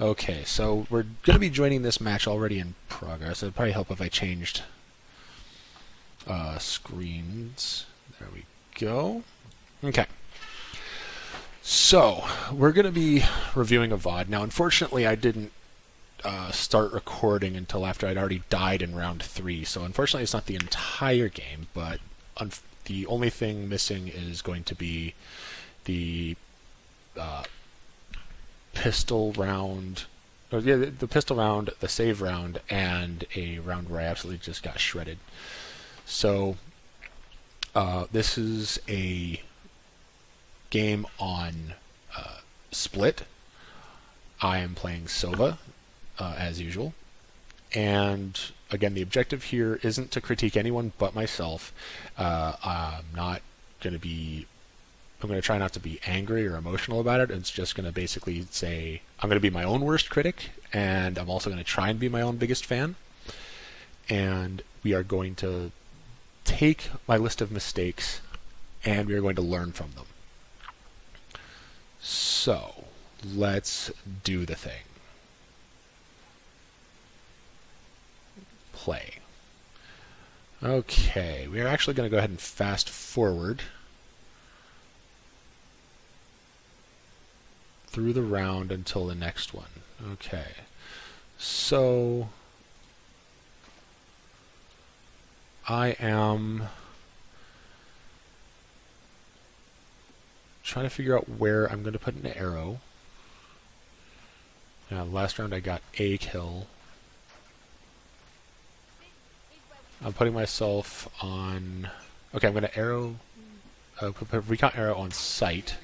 Okay, so we're going to be joining this match already in progress. It'd probably help if I changed screens. There we go. Okay. So, we're going to be reviewing a VOD. Now, unfortunately, I didn't start recording until after I'd already died in round 3. So, unfortunately, it's not the entire game, but the only thing missing is going to be the pistol round, the pistol round, the save round, and a round where I absolutely just got shredded. So this is a game on Split. I am playing Sova, as usual. And again, the objective here isn't to critique anyone but myself. I'm going to try not to be angry or emotional about it. It's just going to basically say I'm going to be my own worst critic, and I'm also going to try and be my own biggest fan. And we are going to take my list of mistakes, and we are going to learn from them. So, let's do the thing. Play. Okay, we are actually going to go ahead and fast forward through the round until the next one. Okay. So I am trying to figure out where I'm going to put an arrow. Now, last round I got a kill. I'm putting myself on... Okay, I'm going to put recon arrow on sight.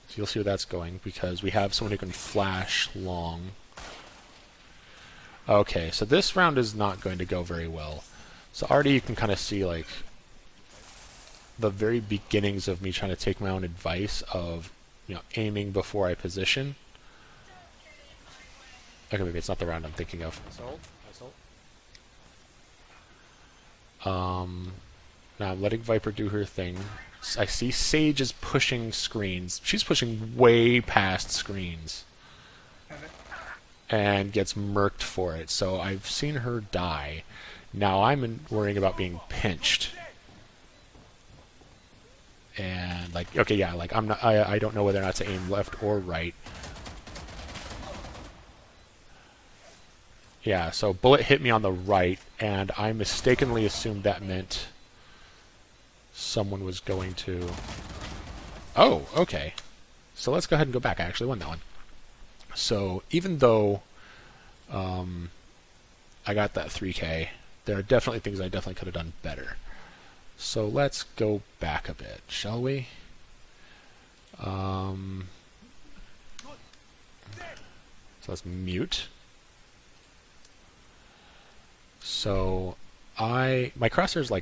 So you'll see where that's going, because we have someone who can flash long. Okay, so this round is not going to go very well. So already you can kind of see, like, the very beginnings of me trying to take my own advice of, aiming before I position. Okay, maybe it's not the round I'm thinking of. Now I'm letting Viper do her thing. I see Sage is pushing screens. She's pushing way past screens. And gets murked for it. So I've seen her die. Now I'm worrying about being pinched. And okay, yeah, I don't know whether or not to aim left or right. Yeah, so bullet hit me on the right, and I mistakenly assumed that meant someone was going to... Oh, okay. So let's go ahead and go back. I actually won that one. So even though I got that 3K, there are definitely things I definitely could have done better. So let's go back a bit, shall we? So let's mute. So my crosshair's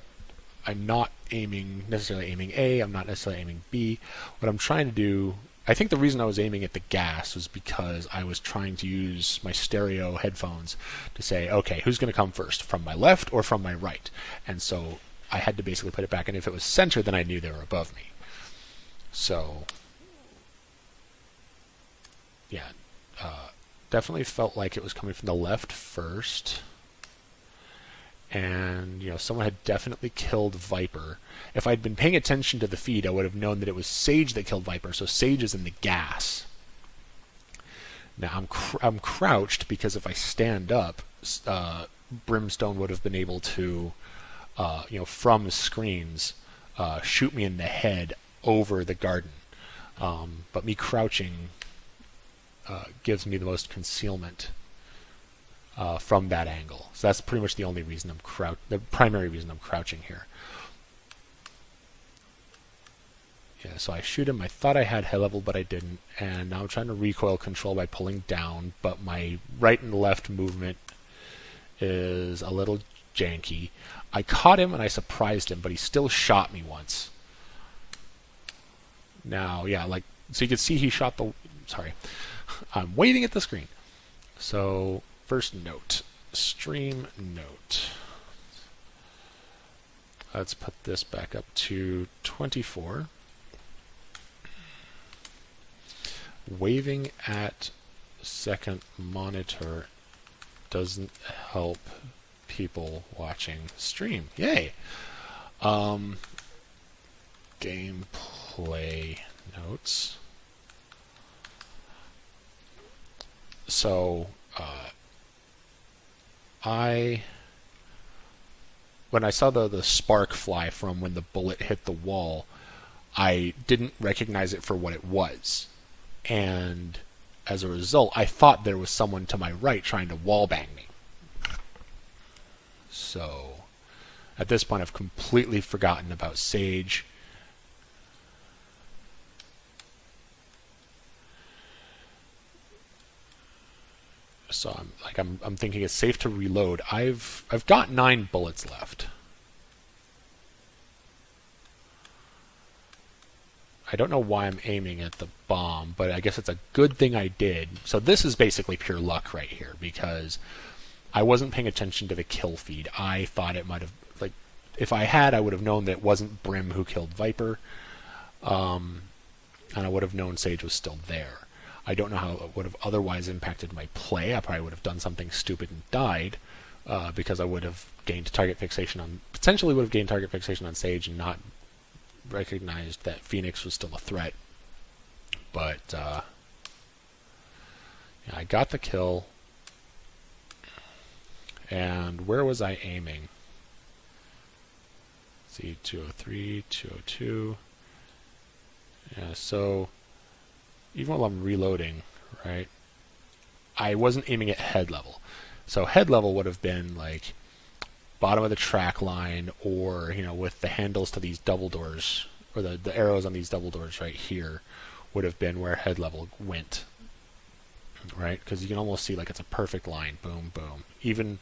I'm not necessarily aiming A, I'm not necessarily aiming B. What I'm trying to do, I think the reason I was aiming at the gas was because I was trying to use my stereo headphones to say, okay, who's going to come first, from my left or from my right? And so I had to basically put it back, and if it was center, then I knew they were above me. So, yeah, definitely felt like it was coming from the left first. And, someone had definitely killed Viper. If I'd been paying attention to the feed, I would have known that it was Sage that killed Viper, so Sage is in the gas. Now, I'm crouched, because if I stand up, Brimstone would have been able to, from screens, shoot me in the head over the garden. But me crouching gives me the most concealment from that angle. So that's pretty much the only reason the primary reason I'm crouching here. Yeah, so I shoot him. I thought I had head level, but I didn't. And now I'm trying to recoil control by pulling down, but my right and left movement is a little janky. I caught him and I surprised him, but he still shot me once. Now, yeah, so you can see he shot the... Sorry. I'm waving at the screen. So... First note, stream note. Let's put this back up to 24. Waving at second monitor doesn't help people watching stream. Yay! Gameplay notes. So, when I saw the spark fly from when the bullet hit the wall, I didn't recognize it for what it was. And as a result, I thought there was someone to my right trying to wallbang me. So, at this point, I've completely forgotten about Sage. So I'm thinking it's safe to reload. I've got 9 bullets left. I don't know why I'm aiming at the bomb, but I guess it's a good thing I did. So this is basically pure luck right here, because I wasn't paying attention to the kill feed. I thought it might have, like, if I had, I would have known that it wasn't Brim who killed Viper, and I would have known Sage was still there. I don't know how it would have otherwise impacted my play. I probably would have done something stupid and died, because I would have gained target fixation on, potentially would have gained target fixation on Sage and not recognized that Phoenix was still a threat. But yeah, I got the kill. And where was I aiming? Let's see, 203, 202. Yeah, so even while I'm reloading, right, I wasn't aiming at head level. So head level would have been like bottom of the track line, or, you know, with the handles to these double doors, or the arrows on these double doors right here, would have been where head level went, right? Because you can almost see like it's a perfect line, boom, boom. Even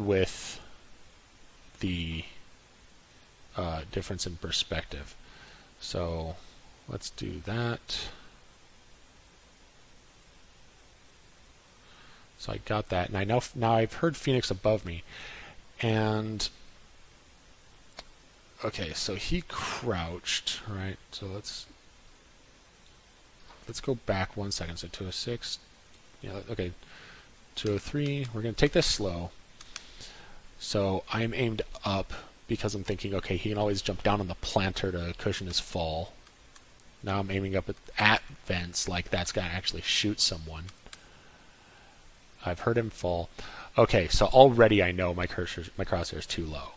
with the difference in perspective. So let's do that. So I got that, and I know now I've heard Phoenix above me, and okay, so he crouched, right? So let's go back 1 second. So 206, yeah, okay, 203. We're gonna take this slow. So I'm aimed up because I'm thinking, okay, he can always jump down on the planter to cushion his fall. Now I'm aiming up at vents, like that's gonna actually shoot someone. I've heard him fall. Okay, so already I know my crosshair is too low.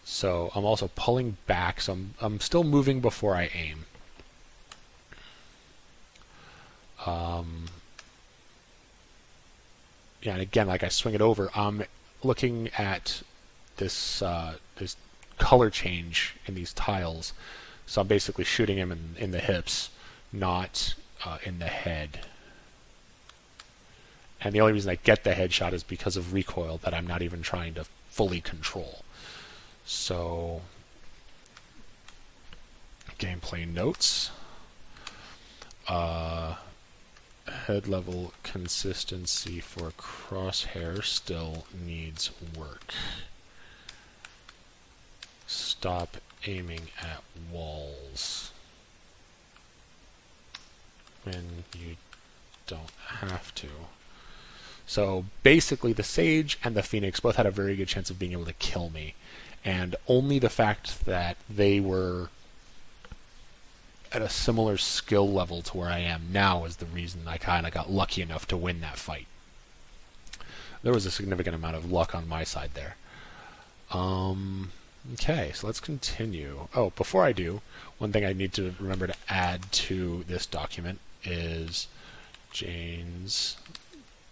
So I'm also pulling back, so I'm still moving before I aim. Yeah, and again, like I swing it over, I'm looking at this this color change in these tiles. So I'm basically shooting him in the hips, not in the head. And the only reason I get the headshot is because of recoil that I'm not even trying to fully control. So, gameplay notes. Head level consistency for crosshair still needs work. Stop aiming at walls when you don't have to. So basically the Sage and the Phoenix both had a very good chance of being able to kill me, and only the fact that they were at a similar skill level to where I am now is the reason I kind of got lucky enough to win that fight. There was a significant amount of luck on my side there. Okay, so let's continue. Oh, before I do, one thing I need to remember to add to this document is Jane's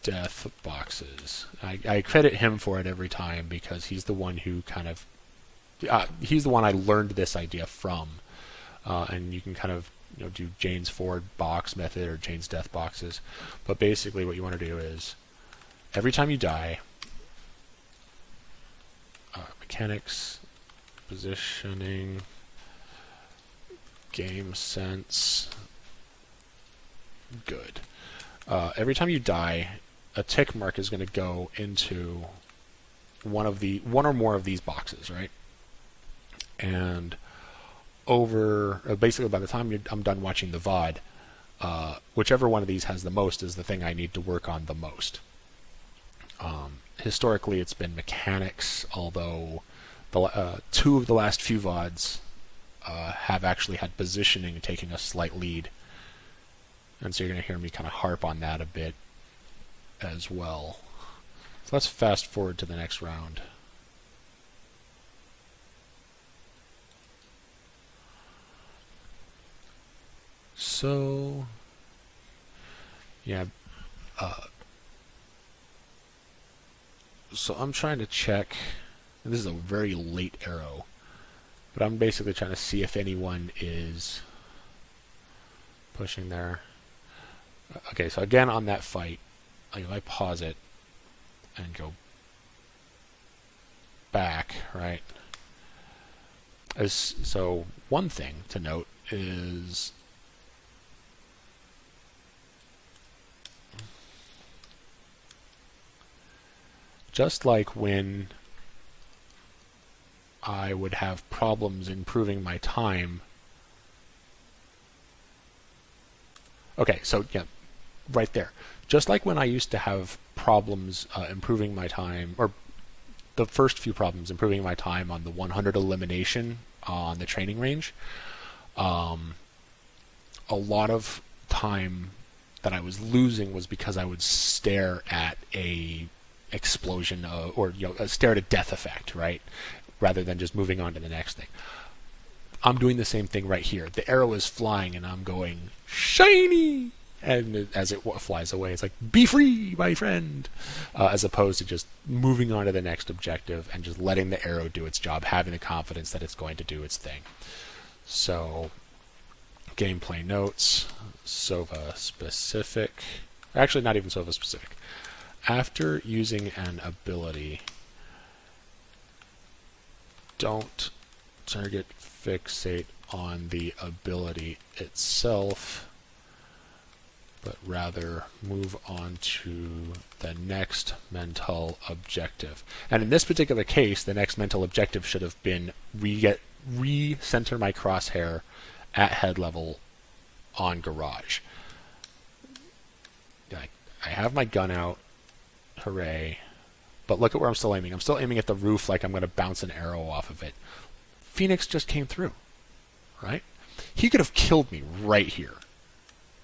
death boxes. I credit him for it every time because he's the one who kind of he's the one I learned this idea from, and you can kind of, you know, do Jane's forward box method or Jane's death boxes. But basically what you want to do is every time you die, mechanics, positioning, game sense, good. Every time you die, a tick mark is going to go into one or more of these boxes, right? And over basically by the time I'm done watching the VOD, whichever one of these has the most is the thing I need to work on the most. Historically, it's been mechanics, although two of the last few VODs have actually had positioning taking a slight lead. And so you're going to hear me kind of harp on that a bit as well. So let's fast forward to the next round. So, yeah. So I'm trying to check, and this is a very late arrow, but I'm basically trying to see if anyone is pushing there. Okay, so again on that fight, like if I pause it and go back, right? So one thing to note is just like when I would have problems improving my time. Okay, so yeah, right there. Just like when I used to have problems improving my time, or the first few problems improving my time on the 100 elimination on the training range, a lot of time that I was losing was because I would stare at a explosion or stare at a death effect, right? Rather than just moving on to the next thing. I'm doing the same thing right here. The arrow is flying and I'm going, shiny! And as it flies away, it's like, be free, my friend! As opposed to just moving on to the next objective and just letting the arrow do its job, having the confidence that it's going to do its thing. So, gameplay notes, SOVA specific. Actually, not even SOVA specific. After using an ability, don't target fixate on the ability itself, but rather move on to the next mental objective. And in this particular case, the next mental objective should have been re-center my crosshair at head level on garage. I have my gun out, hooray, but look at where I'm still aiming. I'm still aiming at the roof like I'm going to bounce an arrow off of it. Phoenix just came through, right? He could have killed me right here.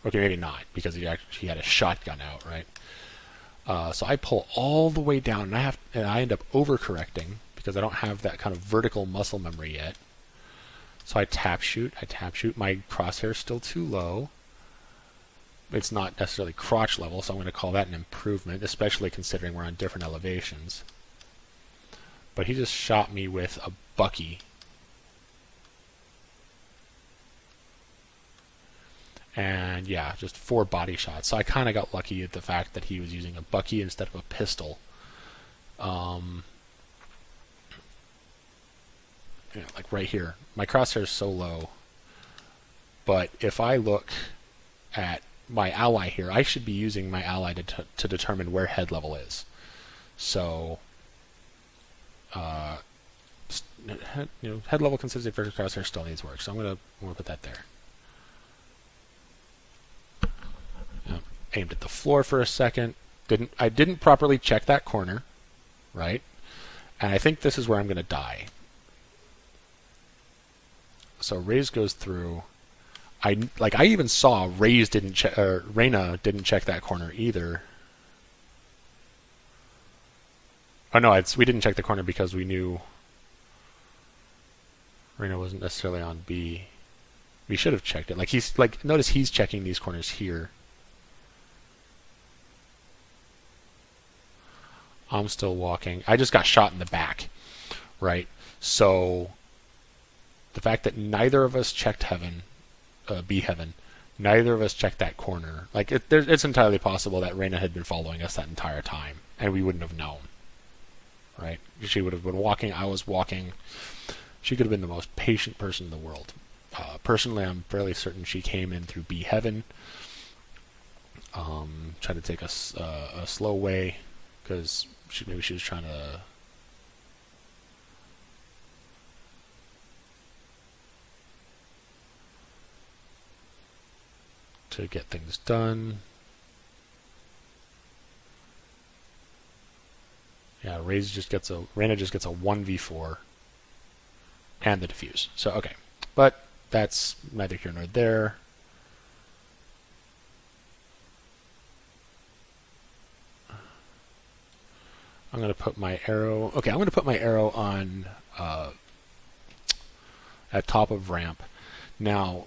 Okay, maybe not, because he had a shotgun out, right? So I pull all the way down, and I end up overcorrecting because I don't have that kind of vertical muscle memory yet. So I tap shoot. My crosshair's still too low. It's not necessarily crotch level, so I'm going to call that an improvement, especially considering we're on different elevations. But he just shot me with a Bucky. And yeah, just 4 body shots. So I kind of got lucky at the fact that he was using a Bucky instead of a pistol. Like right here. My crosshair is so low. But if I look at my ally here, I should be using my ally to determine where head level is. So, head level consistent versus crosshair still needs work. So I'm gonna put that there. Aimed at the floor for a second. I didn't properly check that corner, right? And I think this is where I'm gonna die. So Raze goes through. I even saw Reyna didn't check that corner either. Oh no, we didn't check the corner because we knew Reyna wasn't necessarily on B. We should have checked it. Notice he's checking these corners here. I'm still walking. I just got shot in the back, right? So the fact that neither of us checked heaven. B heaven. Neither of us checked that corner. It's entirely possible that Reyna had been following us that entire time, and we wouldn't have known. Right? She would have been walking. I was walking. She could have been the most patient person in the world. Personally, I'm fairly certain she came in through B heaven. Tried to take a slow way because maybe she was trying to get things done. Yeah, Reyna just gets a 1v4 and the defuse. So okay, but that's neither here nor there. I'm going to put my arrow. Okay, I'm going to put my arrow on at top of ramp. Now,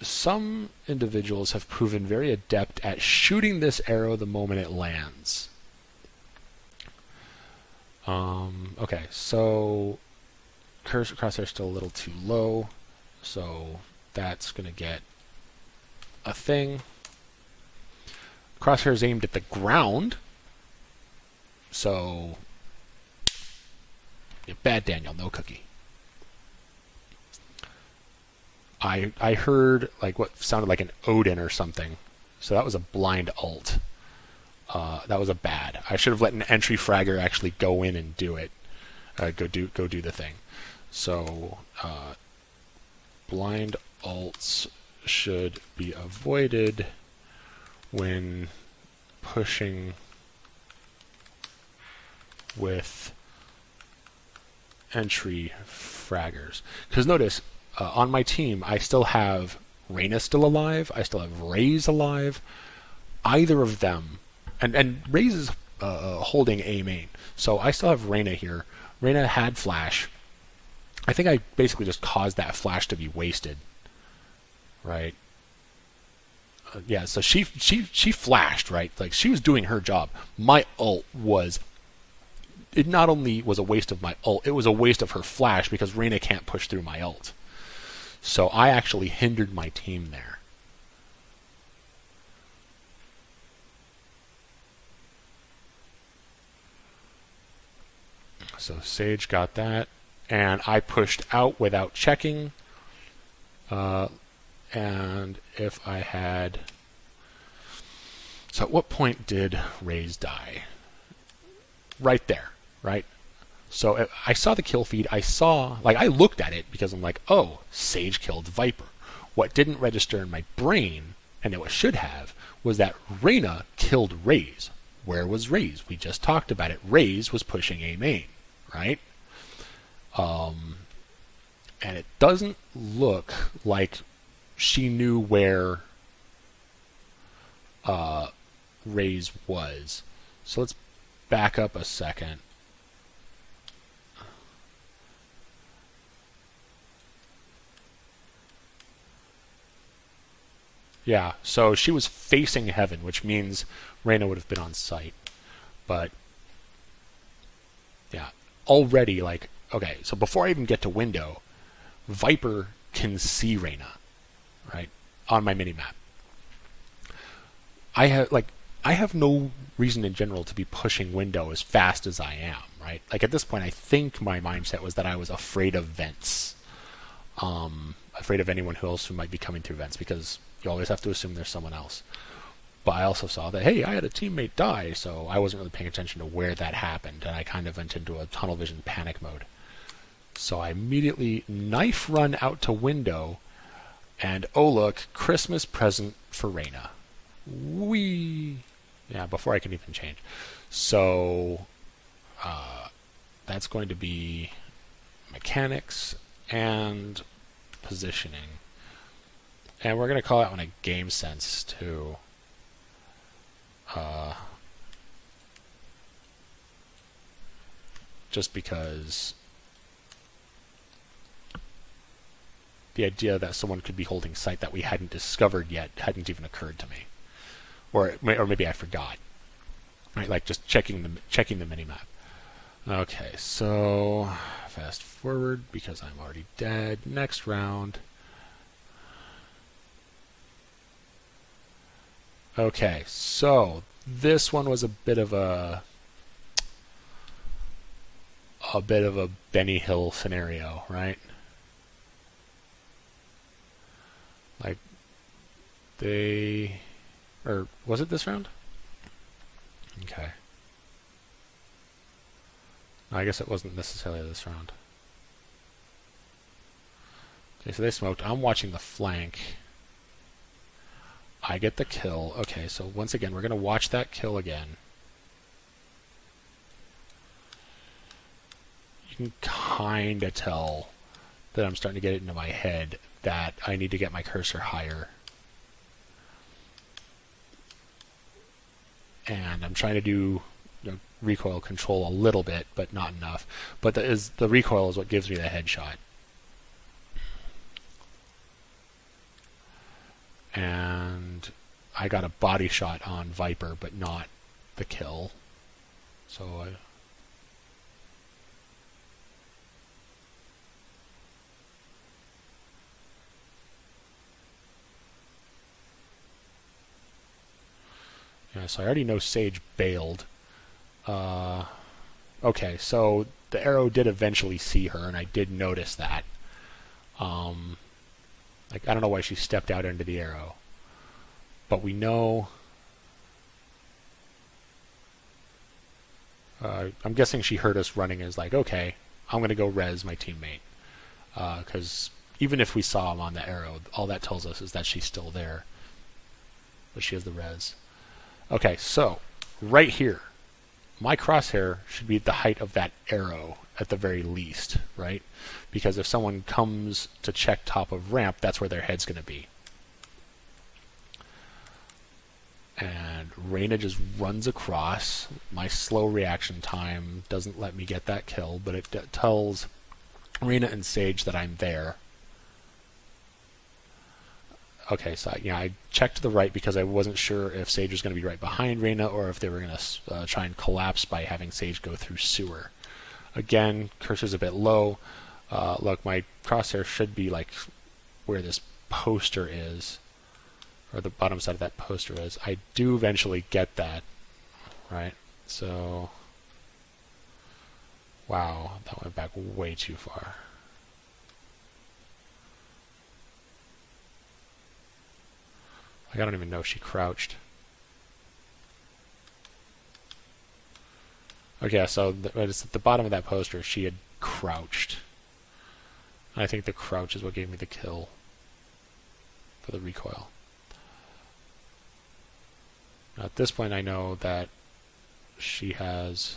some individuals have proven very adept at shooting this arrow the moment it lands. Okay, so crosshair's still a little too low, so that's going to get a thing. Crosshair's aimed at the ground, so yeah, bad Daniel, no cookie. I heard like what sounded like an Odin or something, so that was a blind ult. That was a bad. I should have let an entry fragger actually go in and do it. Go do the thing. So blind ults should be avoided when pushing with entry fraggers. Because notice, on my team, I still have Reyna still alive. I still have Raze alive. Either of them, and Raze is holding A main, so I still have Reyna here. Reyna had flash. I think I basically just caused that flash to be wasted, right? Yeah, so she flashed, right? Like she was doing her job. My ult was. It not only was a waste of my ult, it was a waste of her flash because Reyna can't push through my ult. So I actually hindered my team there. So Sage got that, and I pushed out without checking. And if I had... So at what point did Raze die? Right there, right? So I saw the kill feed. I looked at it because I'm like, oh, Sage killed Viper. What didn't register in my brain, and it should have, was that Reyna killed Raze. Where was Raze? We just talked about it. Raze was pushing A main, right? And it doesn't look like she knew where Raze was. So let's back up a second. Yeah, so she was facing heaven, which means Reyna would have been on site. But, yeah, already, like, okay, so before I even get to window, Viper can see Reyna, right, on my minimap. I have no reason in general to be pushing window as fast as I am, right? Like, at this point, I think my mindset was that I was afraid of vents. Afraid of anyone else who might be coming through vents, because you always have to assume there's someone else. But I also saw that, hey, I had a teammate die, so I wasn't really paying attention to where that happened, and I kind of went into a tunnel vision panic mode. So I immediately knife run out to window, and oh look, Christmas present for Reyna. Whee! Yeah, before I can even change. So that's going to be mechanics and positioning. And we're going to call that one a game sense too. Just because the idea that someone could be holding sight that we hadn't discovered yet hadn't even occurred to me, or maybe I forgot. Right, like just checking the minimap. Okay, so fast forward because I'm already dead. Next round. Okay, so this one was a bit of a Benny Hill scenario, right? Like or was it this round? Okay. No, I guess it wasn't necessarily this round. Okay, so they smoked. I'm watching the flank. I get the kill. Okay, so once again, we're going to watch that kill again. You can kind of tell that I'm starting to get it into my head that I need to get my cursor higher. And I'm trying to do recoil control a little bit, but not enough. But the recoil is what gives me the headshot. And I got a body shot on Viper, but not the kill. So so I already know Sage bailed. Okay, so the arrow did eventually see her, and I did notice that. Like, I don't know why she stepped out into the arrow. But we know... I'm guessing she heard us running and is like, okay, I'm going to go res my teammate. Because even if we saw him on the arrow, all that tells us is that she's still there. But she has the res. Okay, so, right here, my crosshair should be at the height of that arrow at the very least, right? Because if someone comes to check top of ramp, that's where their head's going to be. And Reyna just runs across. My slow reaction time doesn't let me get that kill, but it tells Reyna and Sage that I'm there. Okay, so I checked to the right because I wasn't sure if Sage was going to be right behind Reyna or if they were going to try and collapse by having Sage go through sewer. Again, cursor's a bit low. Look, my crosshair should be like where this poster is, or the bottom side of that poster is. I do eventually get that, right? So, wow, that went back way too far. Like, I don't even know if she crouched. Okay, so it's at the bottom of that poster. She had crouched. I think the crouch is what gave me the kill for the recoil. Now, at this point, I know that she has...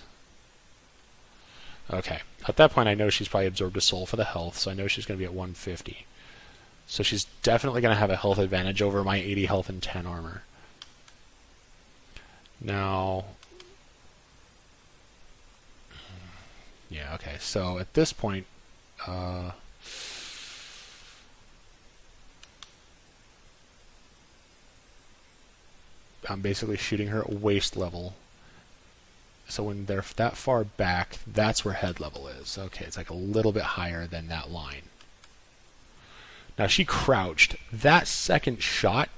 Okay. At that point, I know she's probably absorbed a soul for the health, so I know she's going to be at 150. So she's definitely going to have a health advantage over my 80 health and 10 armor. Now... Yeah, okay. So at this point... I'm basically shooting her at waist level. So when they're that far back, that's where head level is. Okay, it's like a little bit higher than that line. Now she crouched. That second shot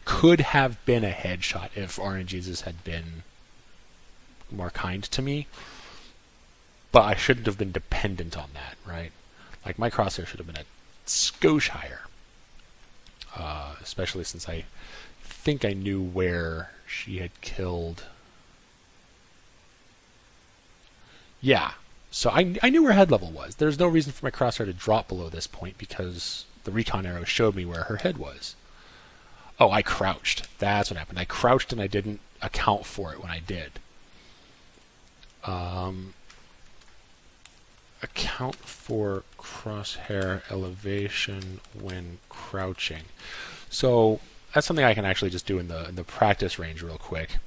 could have been a headshot if RNGesus had been more kind to me. But I shouldn't have been dependent on that, right? Like, my crosshair should have been a skosh higher. Especially since I think I knew where she had killed. Yeah, so I knew where head level was. There's no reason for my crosshair to drop below this point because the recon arrow showed me where her head was. Oh, I crouched. That's what happened. I crouched and I didn't account for it when I did. Account for crosshair elevation when crouching. So that's something I can actually just do in the practice range real quick,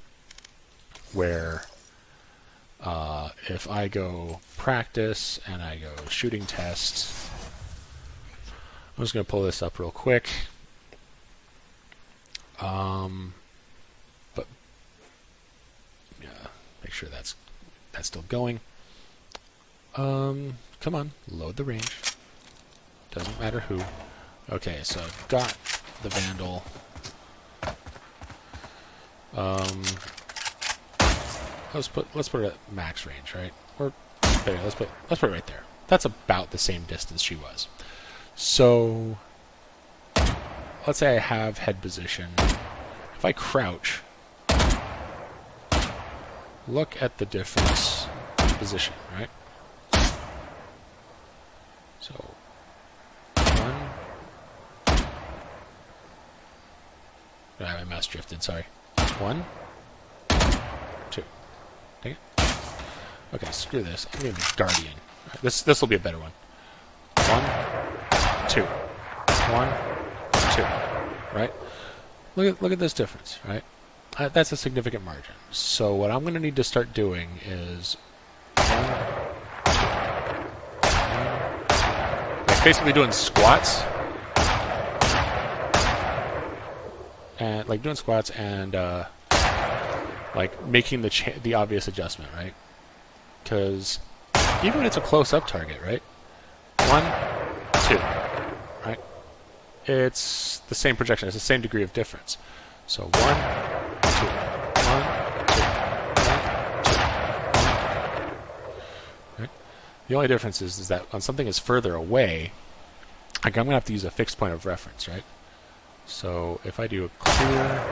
where if I go practice and I go shooting test, I'm just going to pull this up real quick. But yeah, make sure that's still going. Come on, load the range. Doesn't matter who. Okay, so I've got the Vandal. Let's put it at max range, right? Or there, let's put it right there. That's about the same distance she was. So let's say I have head position. If I crouch, look at the difference in position, right? So 1, My mouse drifted, sorry. 1, 2. Dang it. Okay, screw this. I'm going to be Guardian. Right, this will be a better one. 1, 2. 1, 2. Right? Look at this difference, right? That's a significant margin. So what I'm going to need to start doing is 1, 2, 1. Like basically doing squats. And like doing squats and like making the obvious adjustment, right? Because even when it's a close-up target, right? 1, 2, right? It's the same projection. It's the same degree of difference. So 1, 2, 1, 2, 1, 2, 1. Right? The only difference is that when something is further away, like I'm going to have to use a fixed point of reference, right? So if I do a clear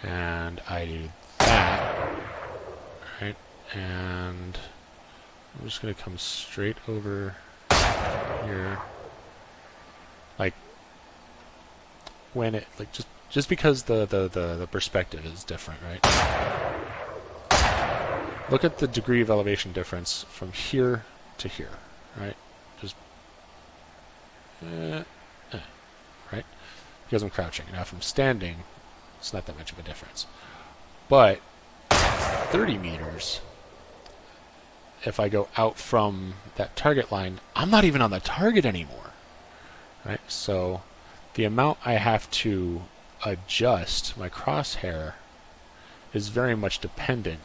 and I do that, right, and I'm just going to come straight over here, like when it, like just because the perspective is different, right? Look at the degree of elevation difference from here to here, right? Just right? Because I'm crouching. Now if I'm standing, it's not that much of a difference. But 30 meters, if I go out from that target line, I'm not even on the target anymore. Right? So the amount I have to adjust my crosshair is very much dependent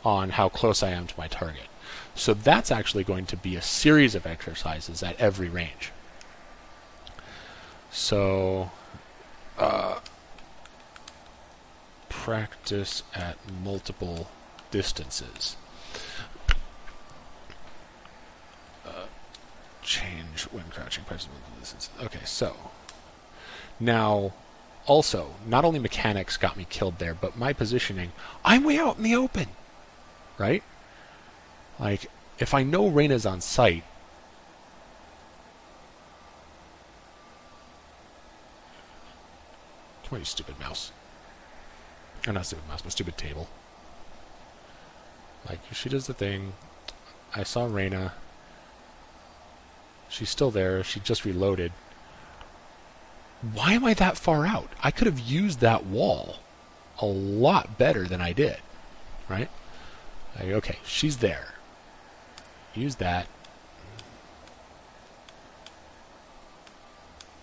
on how close I am to my target. So that's actually going to be a series of exercises at every range. So, practice at multiple distances. Change when crouching, practice at multiple distances. Okay, so now, also, not only mechanics got me killed there, but my positioning. I'm way out in the open, right? Like, if I know Reyna's on site, come on, you stupid mouse. Or not stupid mouse, but stupid table. Like, she does the thing. I saw Reyna. She's still there. She just reloaded. Why am I that far out? I could have used that wall a lot better than I did, right? Like, okay, she's there. Use that.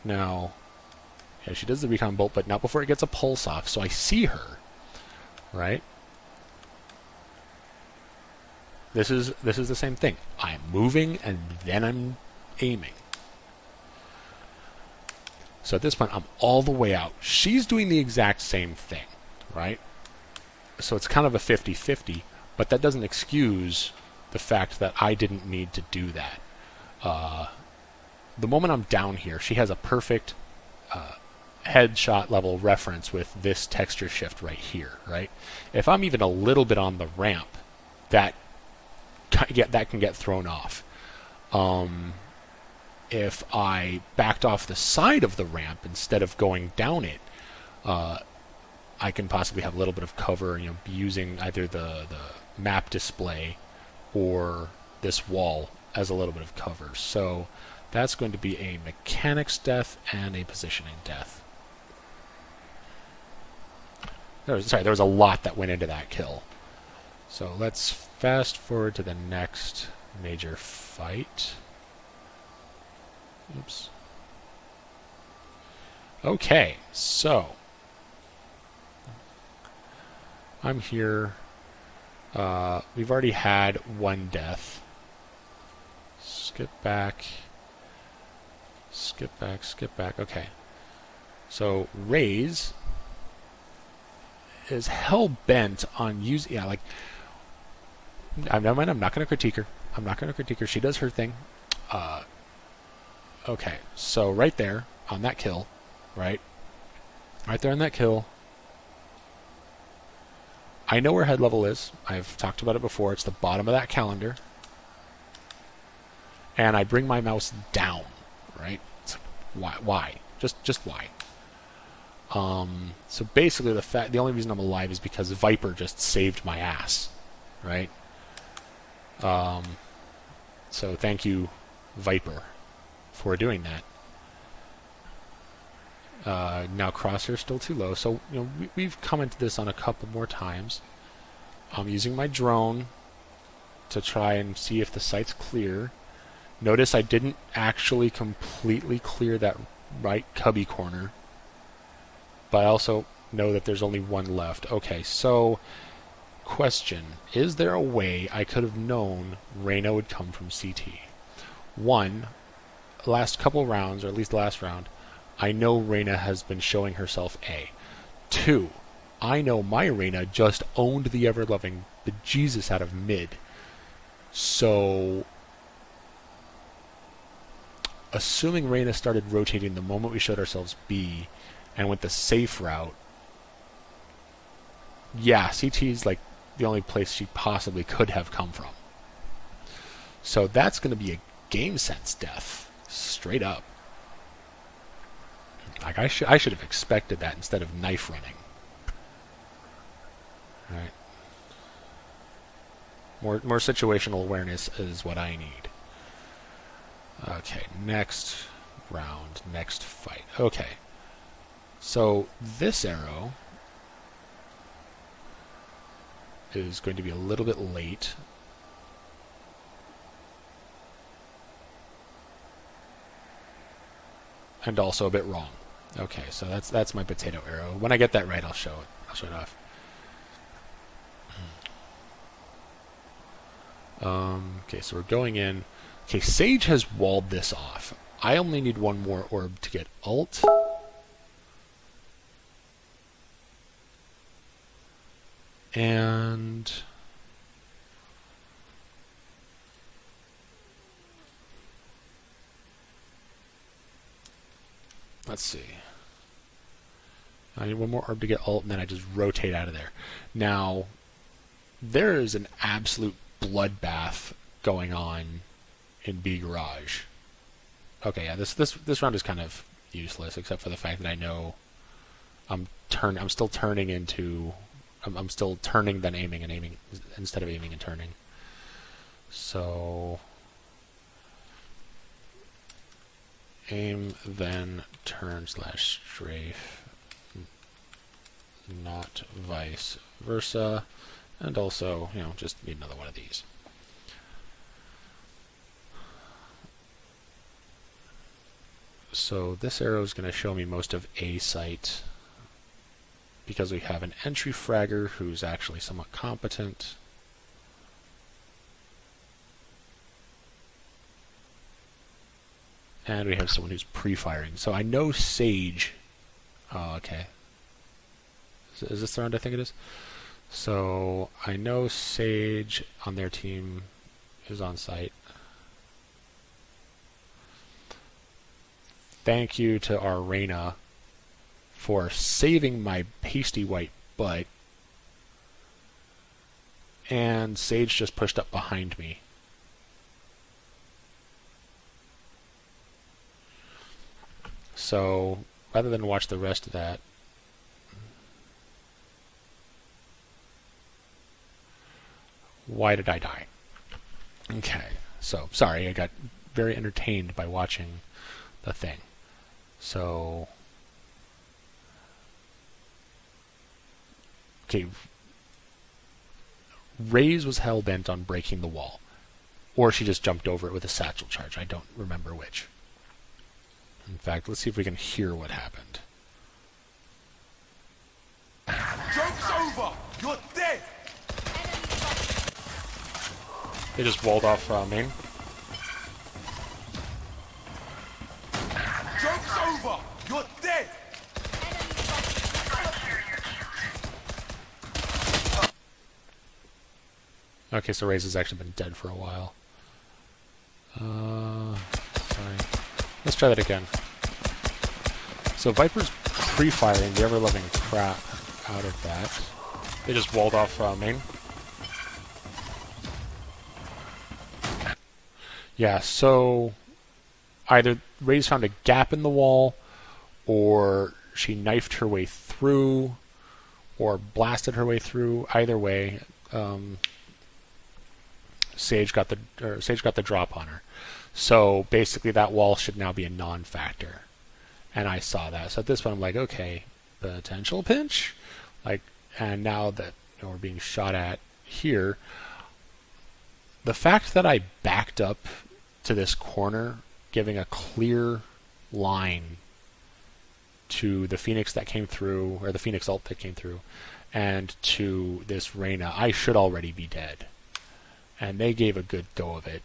Now, yeah, she does the recon bolt, but not before it gets a pulse off, so I see her, right? This is the same thing. I'm moving and then I'm aiming. So at this point, I'm all the way out. She's doing the exact same thing, right? So it's kind of a 50-50, but that doesn't excuse the fact that I didn't need to do that. The moment I'm down here, she has a perfect headshot level reference with this texture shift right here, right? If I'm even a little bit on the ramp, that can get thrown off. If I backed off the side of the ramp instead of going down it, I can possibly have a little bit of cover, using either the map display or this wall as a little bit of cover. So that's going to be a mechanics death and a positioning death. There was a lot that went into that kill. So let's fast forward to the next major fight. Oops. Okay, so I'm here. We've already had one death. Skip back. Skip back, skip back. Okay. So Raze is hell-bent on using... Yeah, like... Never mind, I'm not going to critique her. I'm not going to critique her. She does her thing. Okay, so right there, on that kill, right? Right there on that kill... I know where head level is. I've talked about it before. It's the bottom of that calendar. And I bring my mouse down, right? It's like, why? Just why? So basically, the only reason I'm alive is because Viper just saved my ass, right? So thank you, Viper, for doing that. Now Crosshair's still too low, so we've commented this on a couple more times. I'm using my drone to try and see if the site's clear. Notice I didn't actually completely clear that right cubby corner, but I also know that there's only one left. Okay, so question, is there a way I could have known Reyna would come from CT? One, last couple rounds, or at least last round, I know Reyna has been showing herself A. Two, I know my Reyna just owned the ever-loving bejesus out of mid. So, assuming Reyna started rotating the moment we showed ourselves B and went the safe route, yeah, CT's like the only place she possibly could have come from. So that's going to be a game sense death, straight up. Like I should have expected that instead of knife running. All right. More situational awareness is what I need. Okay, next round, next fight. Okay. So this arrow is going to be a little bit late. And also a bit wrong. Okay, so that's my potato arrow. When I get that right, I'll show it. I'll show it off. Okay, so we're going in. Okay, Sage has walled this off. I only need one more orb to get ult. And let's see. I need one more orb to get ult, and then I just rotate out of there. Now, there is an absolute bloodbath going on in B Garage. Okay, yeah, this round is kind of useless, except for the fact that I know I'm still turning then aiming and aiming instead of aiming and turning. So aim then turn / strafe, not vice versa, and also just need another one of these. So this arrow is going to show me most of A site because we have an entry fragger who's actually somewhat competent. And we have someone who's pre-firing. So I know Sage. Oh, okay. Is this the round I think it is? So I know Sage on their team is on site. Thank you to our Reyna for saving my pasty white butt. And Sage just pushed up behind me. So, rather than watch the rest of that, why did I die? Okay, so, sorry, I got very entertained by watching the thing. So, okay, Raze was hell-bent on breaking the wall. Or she just jumped over it with a satchel charge. I don't remember which. In fact, let's see if we can hear what happened. Joke's over! You're dead! They just walled off main. Joke's over! You're dead! Okay, so Raze has actually been dead for a while. Sorry. Let's try that again. So Viper's pre-firing the ever-loving crap out of that. They just walled off main. Yeah, so either Ray's found a gap in the wall, or she knifed her way through, or blasted her way through. Either way, Sage got the drop on her. So basically, that wall should now be a non-factor, and I saw that. So at this point, I'm like, okay, potential pinch, like, and now that we're being shot at here, the fact that I backed up to this corner, giving a clear line to the Phoenix that came through, or the Phoenix ult that came through, and to this Reyna, I should already be dead. And they gave a good go of it.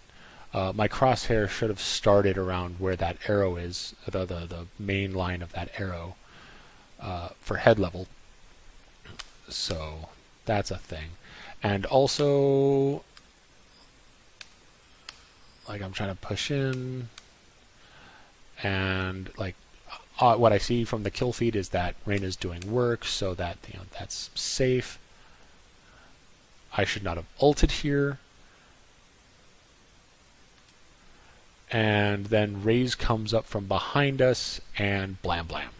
My crosshair should have started around where that arrow is, the main line of that arrow, for head level. So that's a thing. And also, like, I'm trying to push in, and like, what I see from the kill feed is that Reyna's doing work, so that that's safe. I should not have ulted here. And then Raze comes up from behind us, and blam blam.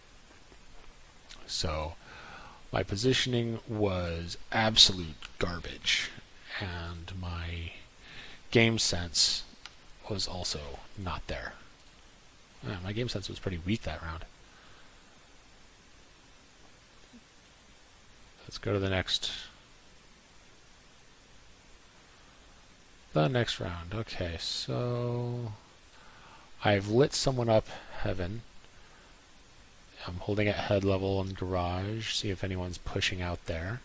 So my positioning was absolute garbage, and my game sense was also not there. My game sense was pretty weak that round. Let's go to the next round. Okay, so I've lit someone up heaven. I'm holding at head level in garage, see if anyone's pushing out there.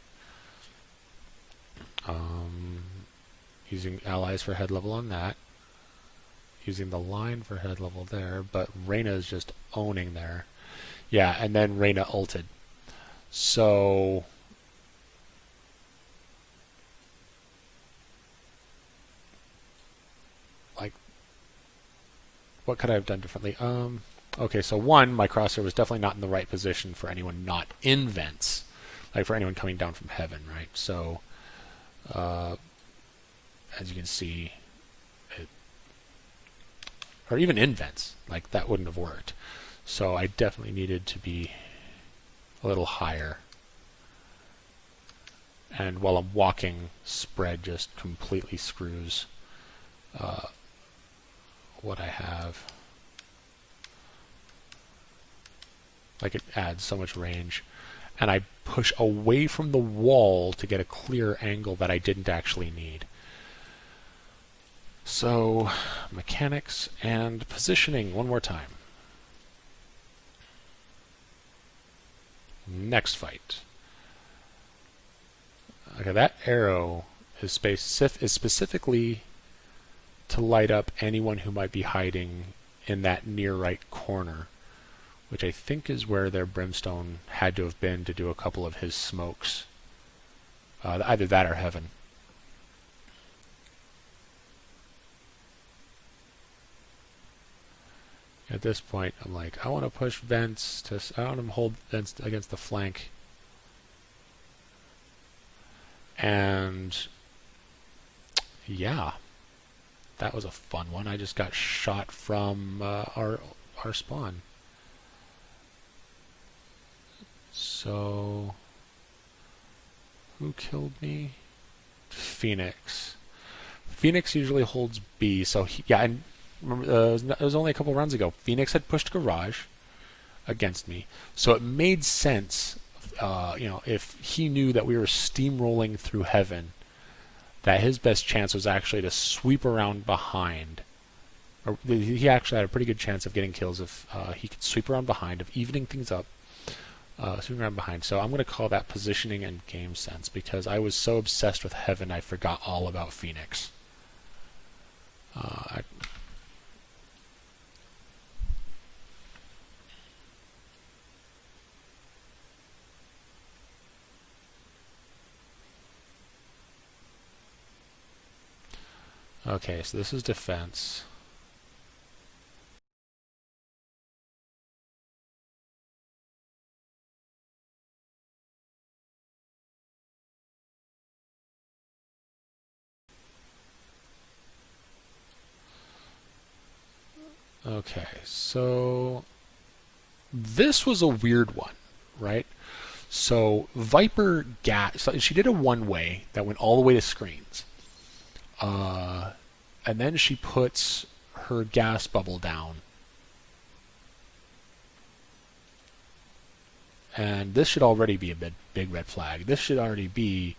Using allies for head level on that. Using the line for head level there, but Reyna is just owning there. Yeah, and then Reyna ulted. So like, what could I have done differently? Okay, so one, my crosshair was definitely not in the right position for anyone not in vents, like for anyone coming down from heaven, right? So, as you can see, or even in vents, like that wouldn't have worked. So I definitely needed to be a little higher. And while I'm walking, spread just completely screws what I have. Like, it adds so much range. And I push away from the wall to get a clear angle that I didn't actually need. So, mechanics and positioning one more time. Next fight. Okay, that arrow is specifically to light up anyone who might be hiding in that near right corner, which I think is where their brimstone had to have been to do a couple of his smokes. Either that or heaven. At this point, I'm like, I want to push vents I want to hold vents against the flank. And yeah, that was a fun one. I just got shot from our spawn. So, who killed me? Phoenix. Phoenix usually holds B, so yeah, and remember, it was only a couple rounds ago. Phoenix had pushed garage against me, so it made sense, if he knew that we were steamrolling through heaven, that his best chance was actually to sweep around behind. Or he actually had a pretty good chance of getting kills if he could sweep around behind, of evening things up, sweeping around behind. So I'm going to call that positioning and game sense, because I was so obsessed with heaven I forgot all about Phoenix. Okay, so this is defense. Okay, so this was a weird one, right? So Viper gas. So she did a one-way that went all the way to screens, and then she puts her gas bubble down, and this should already be a big red flag. This should already be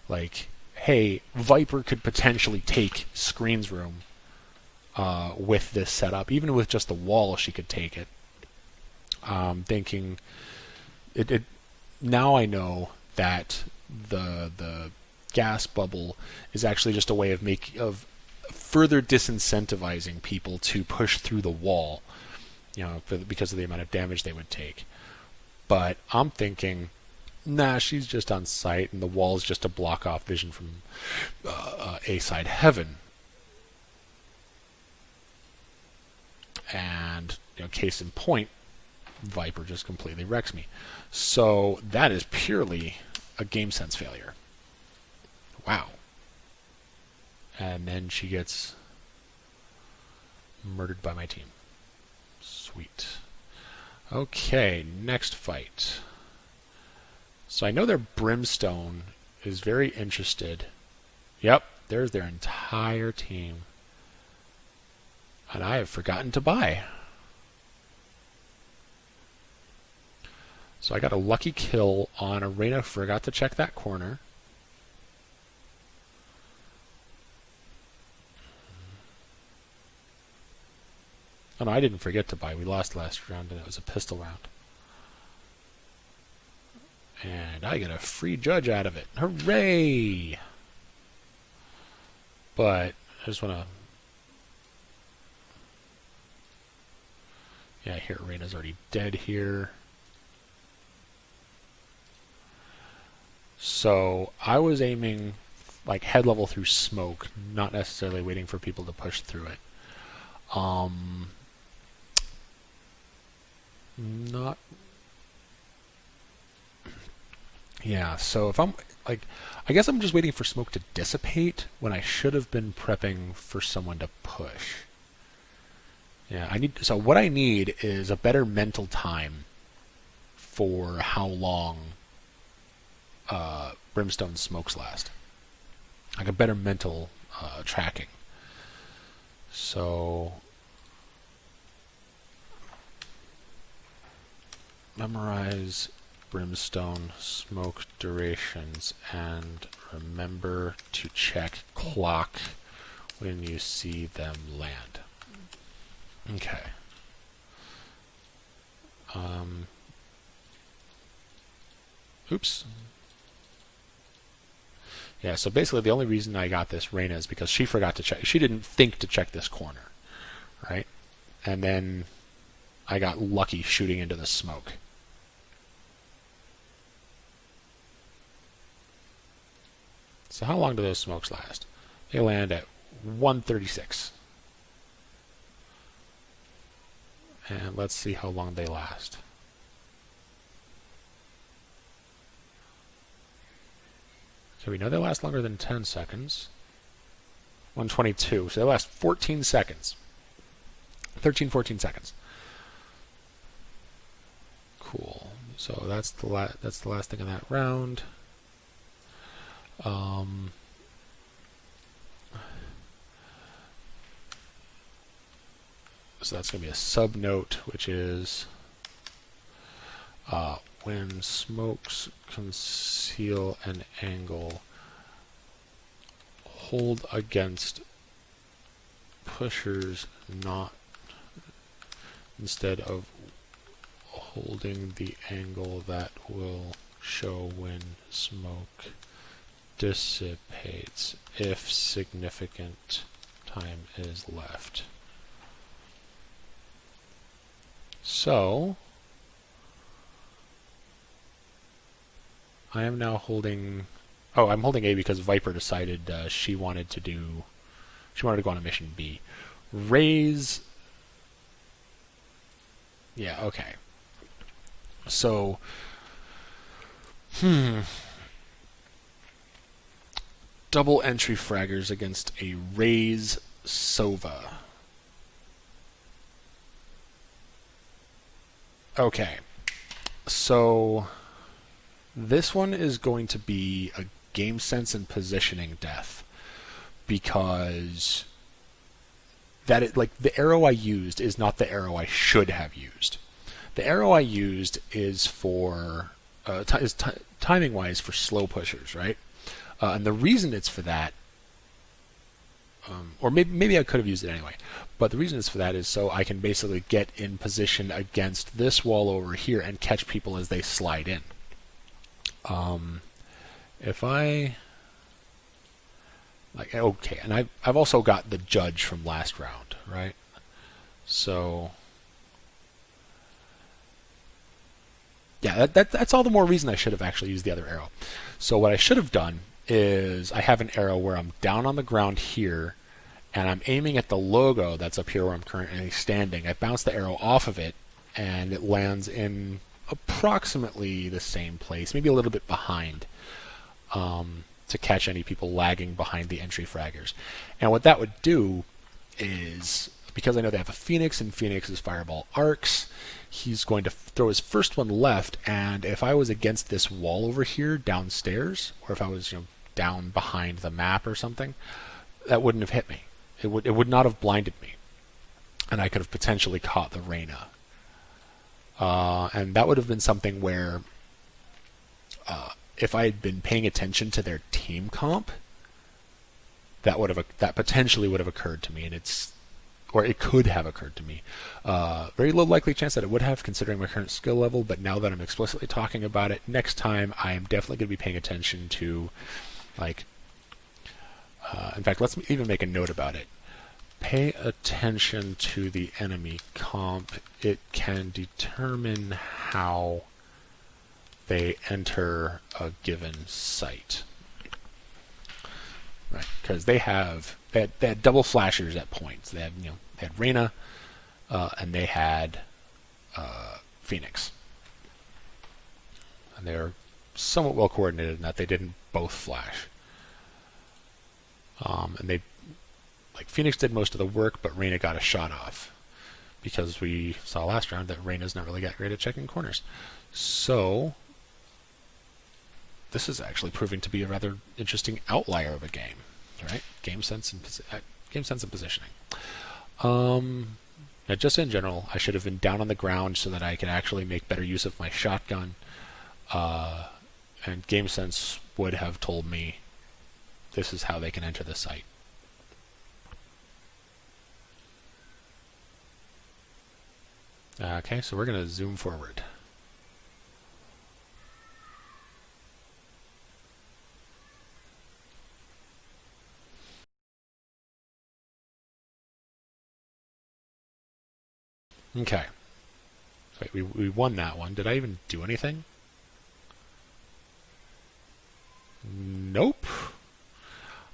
like, hey, Viper could potentially take screens room with this setup. Even with just the wall, she could take it. Thinking it now I know that the gas bubble is actually just a way of further disincentivizing people to push through the wall, because of the amount of damage they would take. But I'm thinking, nah, she's just on site, and the wall is just to block off vision from A-side heaven. And case in point, Viper just completely wrecks me. So that is purely a game sense failure. Wow. And then she gets murdered by my team. Sweet. Okay, next fight. So I know their Brimstone is very interested. Yep, there's their entire team. And I have forgotten to buy. So I got a lucky kill on Arena. Forgot to check that corner. Oh no, I didn't forget to buy. We lost last round and it was a pistol round. And I get a free judge out of it. Hooray! But I just want to... Yeah, I hear Arena's already dead here. So I was aiming like head level through smoke, not necessarily waiting for people to push through it. Not... Yeah, so if I'm like, I guess I'm just waiting for smoke to dissipate when I should have been prepping for someone to push. Yeah, so what I need is a better mental time for how long Brimstone smokes last. Like a better mental tracking. So memorize Brimstone smoke durations and remember to check clock when you see them land. Okay. Oops. Yeah, so basically the only reason I got this Reyna is because she forgot to check. She didn't think to check this corner, right? And then I got lucky shooting into the smoke. So how long do those smokes last? They land at 136. And let's see how long they last. So we know they last longer than 10 seconds. 122. So they last 14 seconds. 13, 14 seconds. Cool. So that's the last thing in that round. So that's going to be a sub note, which is when smokes conceal an angle, hold against pushers, not instead of holding the angle that will show when smoke dissipates if significant time is left. So I am now holding... Oh, I'm holding A because Viper decided she wanted to go on a mission B. Raise... Yeah, okay. So... Double entry fraggers against a Raise Sova. Okay. So this one is going to be a game sense and positioning death, because like the arrow I used is not the arrow I should have used. The arrow I used is for timing wise for slow pushers, right? And the reason it's for that, or maybe I could have used it anyway, but the reason it's for that is so I can basically get in position against this wall over here and catch people as they slide in. If I like, okay, and I've also got the judge from last round, right? So yeah, that's all the more reason I should have actually used the other arrow. So what I should have done is I have an arrow where I'm down on the ground here, and I'm aiming at the logo that's up here where I'm currently standing. I bounce the arrow off of it, and it lands in approximately the same place, maybe a little bit behind, to catch any people lagging behind the entry fraggers. And what that would do is, because I know they have a Phoenix, and Phoenix's fireball arcs, he's going to throw his first one left, and if I was against this wall over here downstairs, or if I was down behind the map or something, that wouldn't have hit me. It would not have blinded me, and I could have potentially caught the Reyna. And that would have been something where, if I had been paying attention to their team comp, that potentially would have occurred to me, and it could have occurred to me. Very low likely chance that it would have, considering my current skill level, but now that I'm explicitly talking about it, next time I am definitely going to be paying attention to, like, in fact, let's even make a note about it. Pay attention to the enemy comp. It can determine how they enter a given site. Right, because they had double flashers at points. They had Reyna, and they had Phoenix, and they're somewhat well coordinated in that they didn't both flash. And Phoenix did most of the work, but Reyna got a shot off, because we saw last round that Reyna's not really that great at checking corners. So this is actually proving to be a rather interesting outlier of a game, right? Game sense and positioning. Now, just in general, I should have been down on the ground so that I could actually make better use of my shotgun. And game sense would have told me this is how they can enter the site. Okay, so we're going to zoom forward. Okay. Wait, we won that one. Did I even do anything? Nope.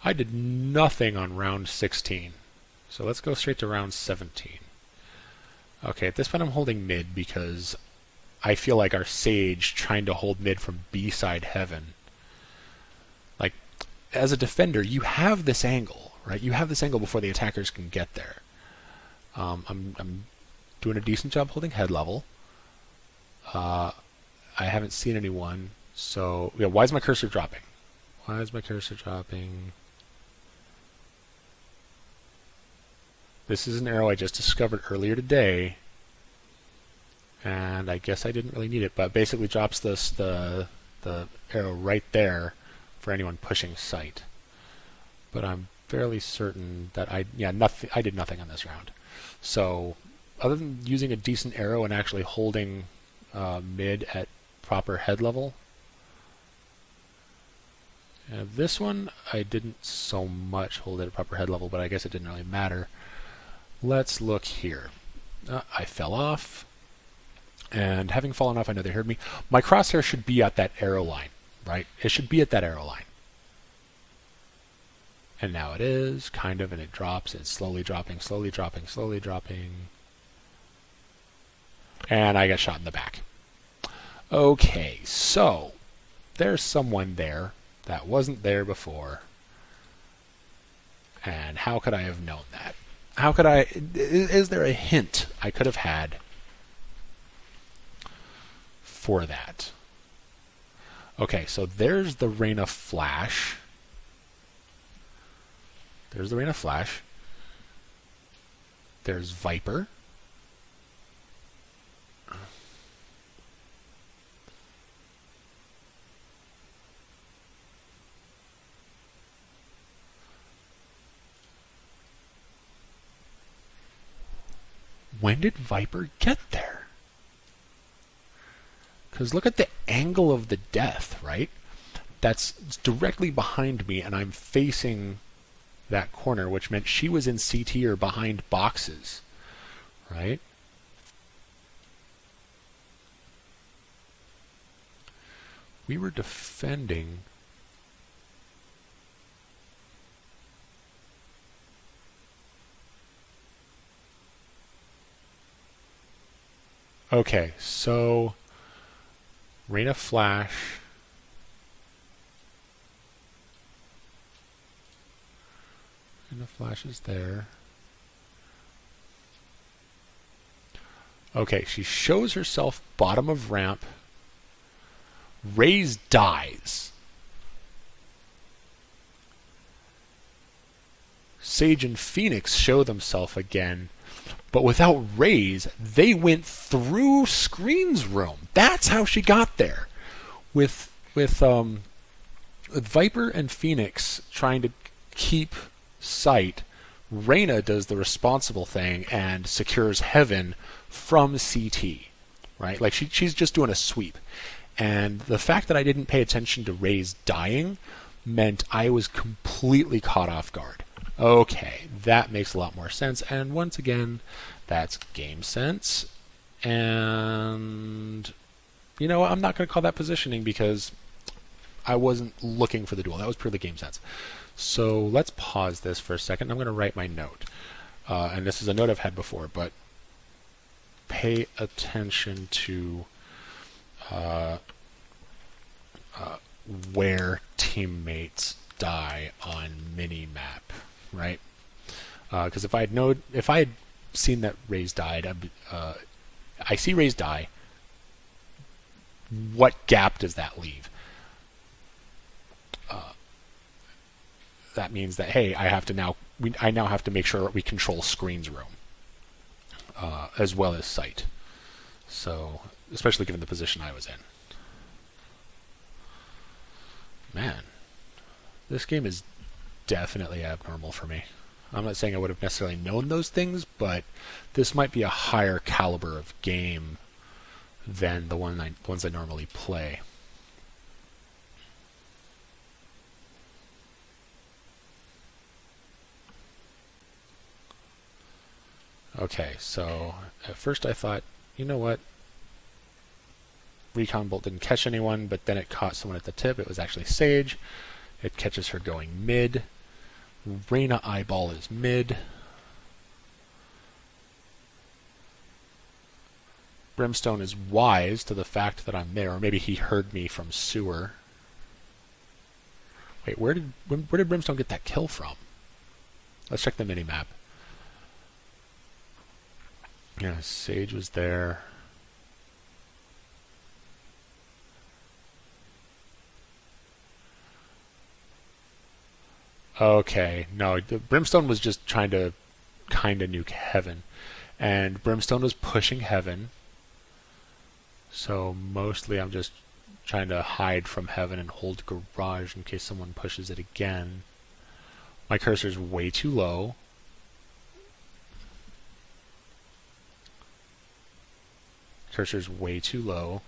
I did nothing on round 16. So let's go straight to round 17. Okay, at this point I'm holding mid because I feel like our Sage trying to hold mid from B-side heaven. Like, as a defender, you have this angle, right? You have this angle before the attackers can get there. I'm doing a decent job holding head level. I haven't seen anyone, so yeah. Why is my cursor dropping? Why is my cursor dropping? This is an arrow I just discovered earlier today, and I guess I didn't really need it, but basically drops the arrow right there for anyone pushing sight. But I'm fairly certain that I did nothing on this round. So other than using a decent arrow and actually holding mid at proper head level, this one I didn't so much hold it at proper head level, but I guess it didn't really matter. Let's look here. I fell off, and having fallen off, I know they heard me. My crosshair should be at that arrow line, right? It should be at that arrow line. And now it is, kind of, and it drops. It's slowly dropping, slowly dropping, slowly dropping. And I got shot in the back. Okay, so there's someone there that wasn't there before. And how could I have known that? How could I... Is there a hint I could have had for that. Okay, so there's the Reyna flash. There's the Reyna flash. There's Viper. When did Viper get there? Because look at the angle of the death, right? That's directly behind me, and I'm facing that corner, which meant she was in CT or behind boxes, right? We were defending. Okay, so Reyna flash. Reyna flash is there. Okay, she shows herself bottom of ramp. Raze dies. Sage and Phoenix show themselves again. But without Raze, they went through Screen's room. That's how she got there. With Viper and Phoenix trying to keep sight, Reyna does the responsible thing and secures Heaven from CT. Right? Like she's just doing a sweep. And the fact that I didn't pay attention to Raze dying meant I was completely caught off guard. Okay, that makes a lot more sense. And once again, that's game sense. And, you know, I'm not going to call that positioning because I wasn't looking for the duel. That was purely game sense. So let's pause this for a second. I'm going to write my note. And this is a note I've had before, but pay attention to where teammates die on minimap. Right, because if I had seen that Raze died, I see Raze die. What gap does that leave? That means that hey, I now have to make sure we control Screen's room as well as sight. So, especially given the position I was in, man, this game is definitely abnormal for me. I'm not saying I would have necessarily known those things, but this might be a higher caliber of game than the ones I normally play. Okay, so at first I thought, you know what? Recon Bolt didn't catch anyone, but then it caught someone at the tip. It was actually Sage. It catches her going mid. Reyna eyeball is mid. Brimstone is wise to the fact that I'm there, or maybe he heard me from sewer. Wait, where did Brimstone get that kill from? Let's check the minimap. Yeah, Sage was there. Okay, no, the Brimstone was just trying to kind of nuke Heaven. And Brimstone was pushing Heaven. So mostly I'm just trying to hide from Heaven and hold Garage in case someone pushes it again. My cursor's way too low. Cursor's way too low.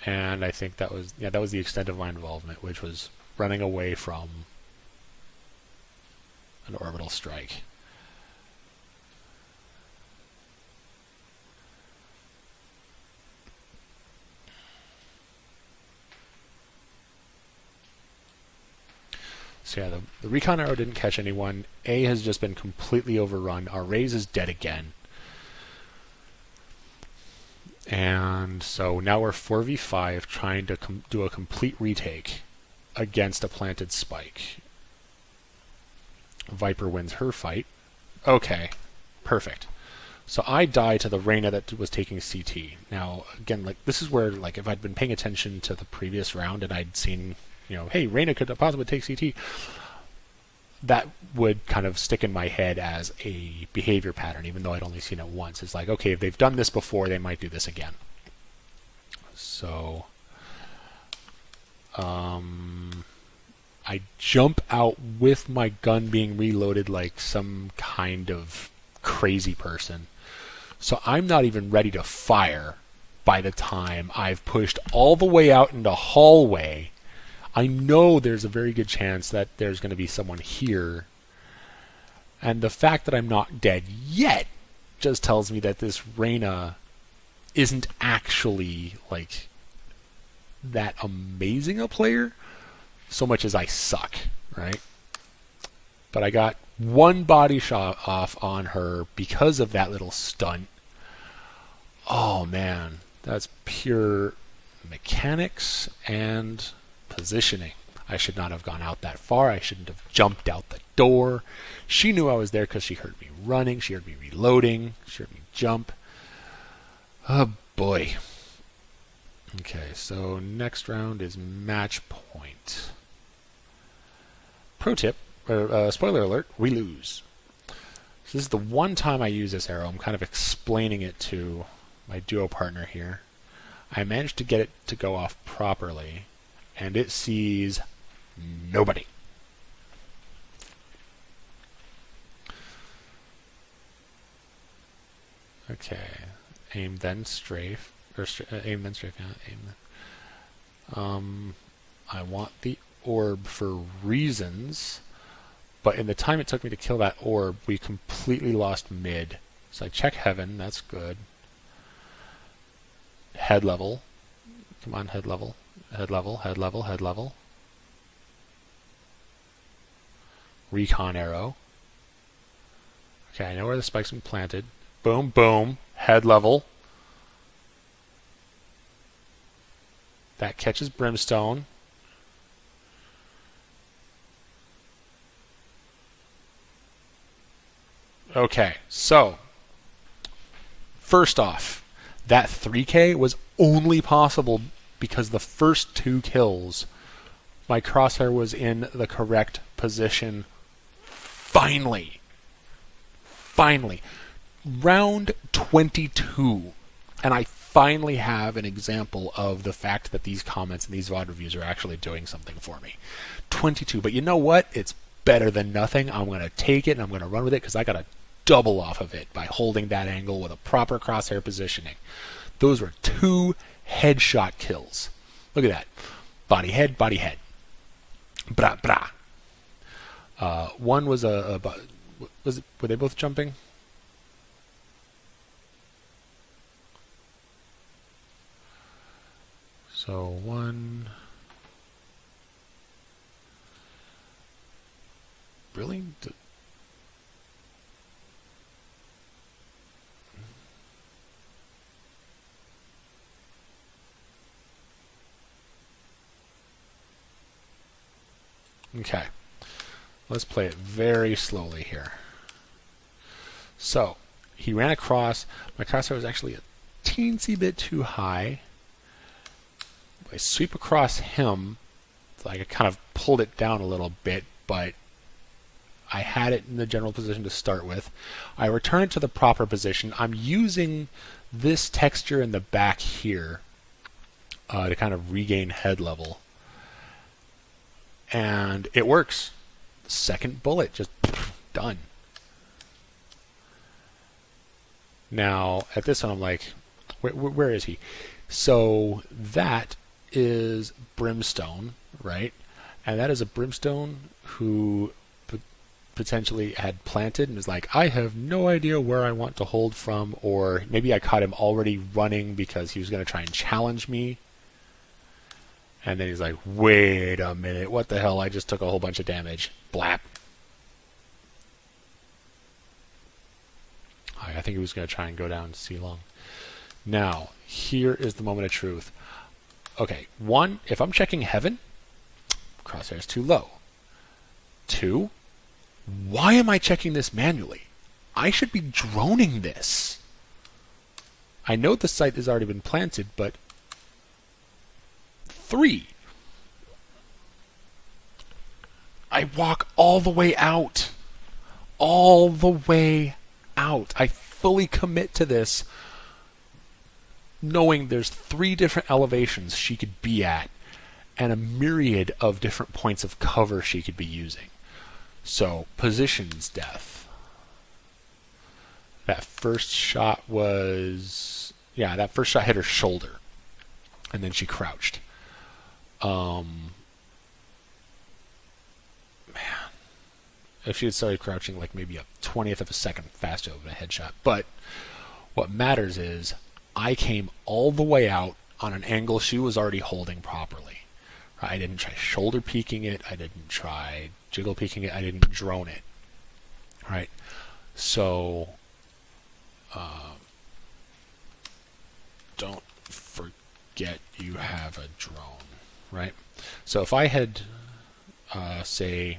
And I think that was the extent of my involvement, which was running away from an orbital strike. So yeah, the recon arrow didn't catch anyone. A has just been completely overrun. Our Raze is dead again. And so now we're 4v5 trying to do a complete retake against a planted spike. Viper wins her fight. Okay, perfect. So I die to the Reyna that was taking CT. Now, again, like this is where, like, if I'd been paying attention to the previous round and I'd seen, hey, Reyna could possibly take CT, that would kind of stick in my head as a behavior pattern, even though I'd only seen it once. It's like, okay, if they've done this before, they might do this again. So, I jump out with my gun being reloaded like some kind of crazy person. So I'm not even ready to fire by the time I've pushed all the way out into hallway. I know there's a very good chance that there's going to be someone here. And the fact that I'm not dead yet just tells me that this Reyna isn't actually like that amazing a player so much as I suck, right? But I got one body shot off on her because of that little stunt. Oh man, that's pure mechanics and positioning. I should not have gone out that far. I shouldn't have jumped out the door. She knew I was there because she heard me running. She heard me reloading. She heard me jump. Oh boy. Okay, so next round is match point. Pro tip, spoiler alert, we lose. So this is the one time I use this arrow. I'm kind of explaining it to my duo partner here. I managed to get it to go off properly, and it sees nobody. Okay, aim then strafe, or aim then strafe. Yeah, aim then. I want the orb for reasons, but in the time it took me to kill that orb, we completely lost mid. So I check heaven. That's good. Head level. Come on, head level. Head level, head level, head level. Recon arrow. Okay, I know where the spike's been planted. Boom, boom. Head level. That catches brimstone. Okay, so first off, that 3K was only possible because the first 2 kills, my crosshair was in the correct position. Finally. Round 22. And I finally have an example of the fact that these comments and these VOD reviews are actually doing something for me. 22. But you know what? It's better than nothing. I'm going to take it and I'm going to run with it because I got a double off of it by holding that angle with a proper crosshair positioning. Those were 2 headshot kills. Look at that. Body head. Bra bra. One was were they both jumping? So one. Really? Okay, let's play it very slowly here. So, he ran across. My crosshair was actually a teensy bit too high. I sweep across him. So I kind of pulled it down a little bit, but I had it in the general position to start with. I return it to the proper position. I'm using this texture in the back here to kind of regain head level. And it works. Second bullet, just done. Now, at this one, I'm like, where is he? So that is Brimstone, right? And that is a Brimstone who potentially had planted and was like, I have no idea where I want to hold from, or maybe I caught him already running because he was going to try and challenge me. And then he's like, wait a minute, what the hell? I just took a whole bunch of damage. Blap. I think he was going to try and go down C long. Now, here is the moment of truth. Okay, 1, if I'm checking heaven, crosshair's too low. 2, why am I checking this manually? I should be droning this. I know the site has already been planted, but 3. I walk all the way out. All the way out. I fully commit to this, knowing there's 3 different elevations she could be at, and a myriad of different points of cover she could be using. So, positions death. That first shot was... Yeah, that first shot hit her shoulder. And then she crouched. Man. If she had started crouching like maybe a 20th of a second faster, it would have been a headshot. But what matters is I came all the way out on an angle she was already holding properly. I didn't try shoulder peeking it. I didn't try jiggle peeking it. I didn't drone it. Right? So, don't forget you have a drone. Right? So if I had, say,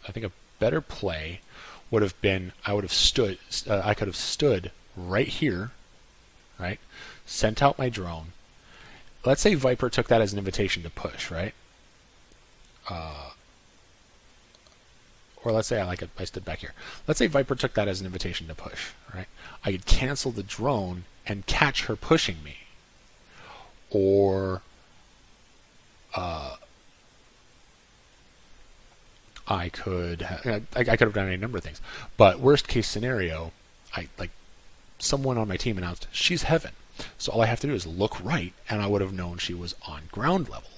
I think a better play would have been I could have stood right here, right? Sent out my drone. Let's say Viper took that as an invitation to push, right? Or let's say I stood back here. Let's say Viper took that as an invitation to push, right? I could cancel the drone and catch her pushing me. Or I could have done any number of things. But worst case scenario, someone on my team announced she's heaven. So all I have to do is look right, and I would have known she was on ground level.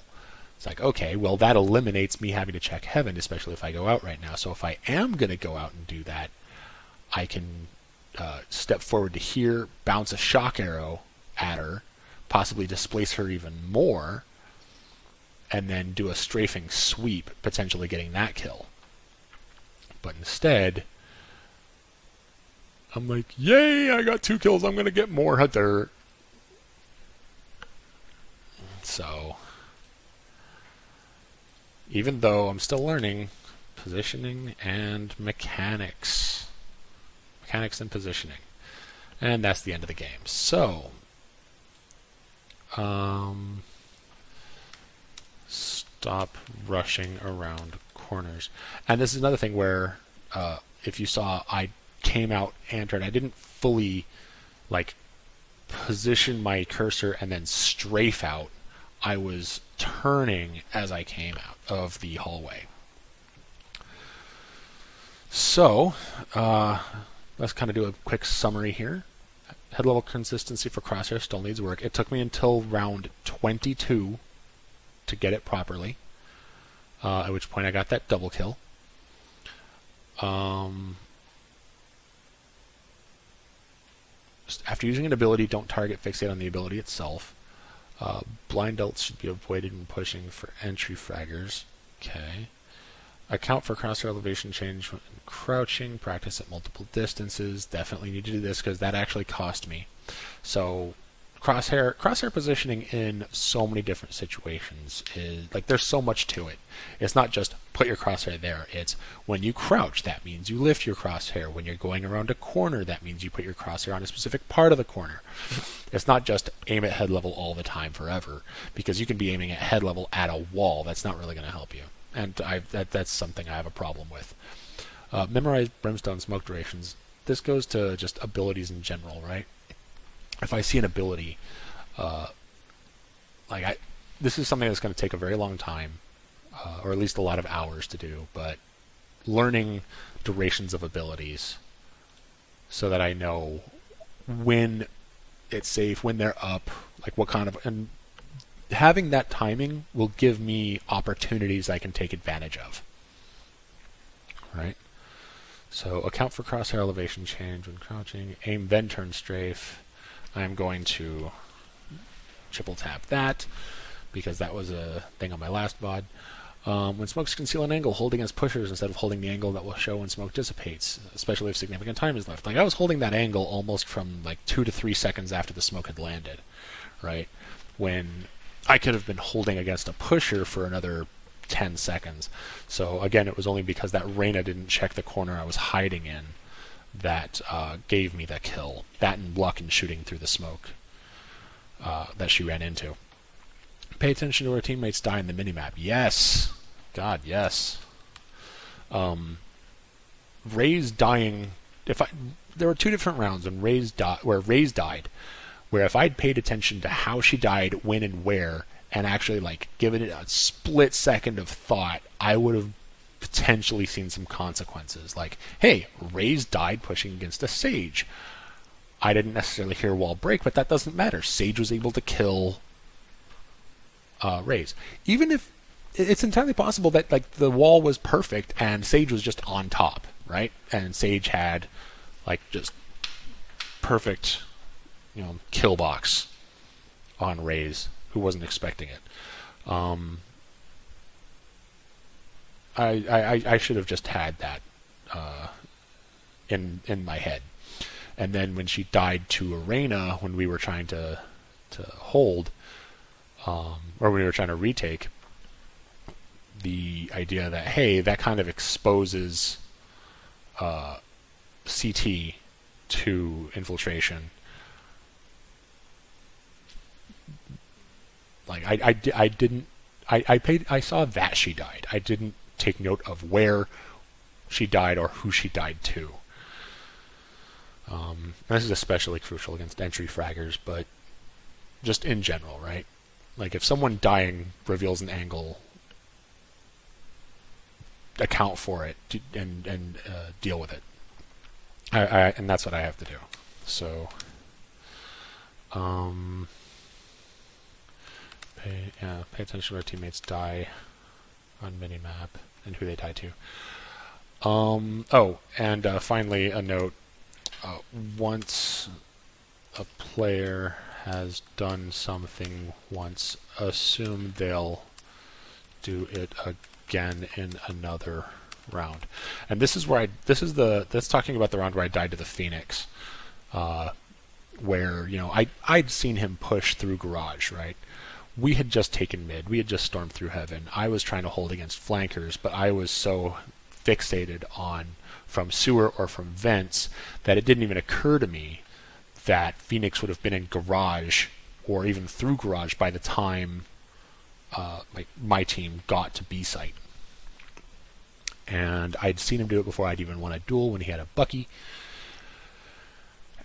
It's like, okay, well, that eliminates me having to check heaven, especially if I go out right now. So if I am going to go out and do that, I can step forward to here, bounce a shock arrow at her, possibly displace her even more, and then do a strafing sweep, potentially getting that kill. But instead, I'm like, yay, I got 2 kills, I'm going to get more Hunter. So, even though I'm still learning positioning and mechanics. Mechanics and positioning. And that's the end of the game. So, stop rushing around corners. And this is another thing where, if you saw, I came out entered. I didn't fully position my cursor and then strafe out. I was turning as I came out of the hallway. So, let's kind of do a quick summary here. Head level consistency for crosshair still needs work. It took me until round 22 to get it properly, at which point I got that double kill. After using an ability, don't target fixate on the ability itself. Blind ults should be avoided when pushing for entry fraggers. Okay. Account for crosshair elevation change when crouching. Practice at multiple distances. Definitely need to do this because that actually cost me. So crosshair positioning in so many different situations is there's so much to it. It's not just put your crosshair there. It's when you crouch, that means you lift your crosshair. When you're going around a corner, that means you put your crosshair on a specific part of the corner. It's not just aim at head level all the time forever, because you can be aiming at head level at a wall. That's not really going to help you. And that's something I have a problem with. Memorize brimstone smoke durations. This goes to just abilities in general, right? If I see an ability, this is something that's going to take a very long time, or at least a lot of hours to do, but learning durations of abilities so that I know when it's safe, when they're up, what kind of... And having that timing will give me opportunities I can take advantage of. Right? So, account for crosshair elevation change when crouching. Aim, then turn strafe. I'm going to triple tap that, because that was a thing on my last VOD. When smokes conceal an angle, hold against pushers instead of holding the angle that will show when smoke dissipates, especially if significant time is left. I was holding that angle almost from 2 to 3 seconds after the smoke had landed, right? When I could have been holding against a pusher for another 10 seconds. So again, it was only because that Reyna didn't check the corner I was hiding in that gave me the kill. That and luck and shooting through the smoke that she ran into. Pay attention to where teammates die in the minimap. Yes! God, yes. Ray's dying... There were 2 different rounds where Ray's died, where if I'd paid attention to how she died, when and where, and actually given it a split second of thought, I would have potentially seen some consequences. Like, hey, Ray's died pushing against a Sage. I didn't necessarily hear wall break, but that doesn't matter. Sage was able to kill Ray's. Even if it's entirely possible that the wall was perfect and Sage was just on top, right? And Sage had just perfect, kill box on Ray's, who wasn't expecting it. I should have just had that in my head. And then when she died to Arena, when we were trying to hold, or when we were trying to retake, the idea that, hey, that kind of exposes CT to infiltration. I saw that she died. I didn't take note of where she died or who she died to. This is especially crucial against entry fraggers, but just in general, right? If someone dying reveals an angle, account for it and deal with it. And that's what I have to do. So, pay attention to where teammates die on minimap and who they die to. Finally, a note. Once a player has done something once, assume they'll do it again in another round. And this is that's talking about the round where I died to the Phoenix, where I'd seen him push through garage, right? We had just taken mid, we had just stormed through heaven. I was trying to hold against flankers, but I was so fixated on from sewer or from vents that it didn't even occur to me that Phoenix would have been in garage or even through garage by the time my team got to B site. And I'd seen him do it before I'd even won a duel when he had a Bucky,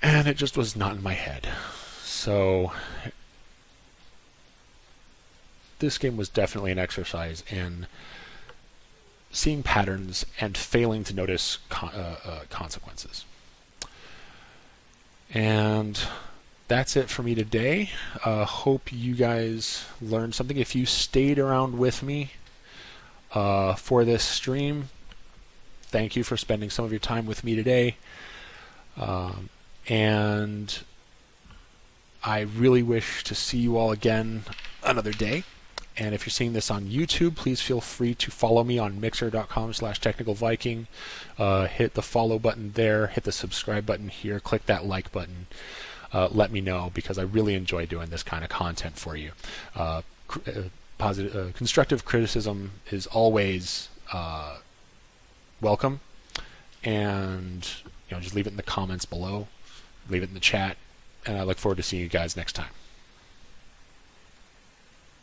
and it just was not in my head. So this game was definitely an exercise in seeing patterns and failing to notice consequences. And that's it for me today. Hope you guys learned something. If you stayed around with me for this stream, thank you for spending some of your time with me today. And I really wish to see you all again another day. And if you're seeing this on YouTube, please feel free to follow me on mixer.com/TechnicalViking. Hit the follow button there, hit the subscribe button here, click that like button. Let me know, because I really enjoy doing this kind of content for you. Constructive criticism is always welcome, and just leave it in the comments below, leave it in the chat, and I look forward to seeing you guys next time.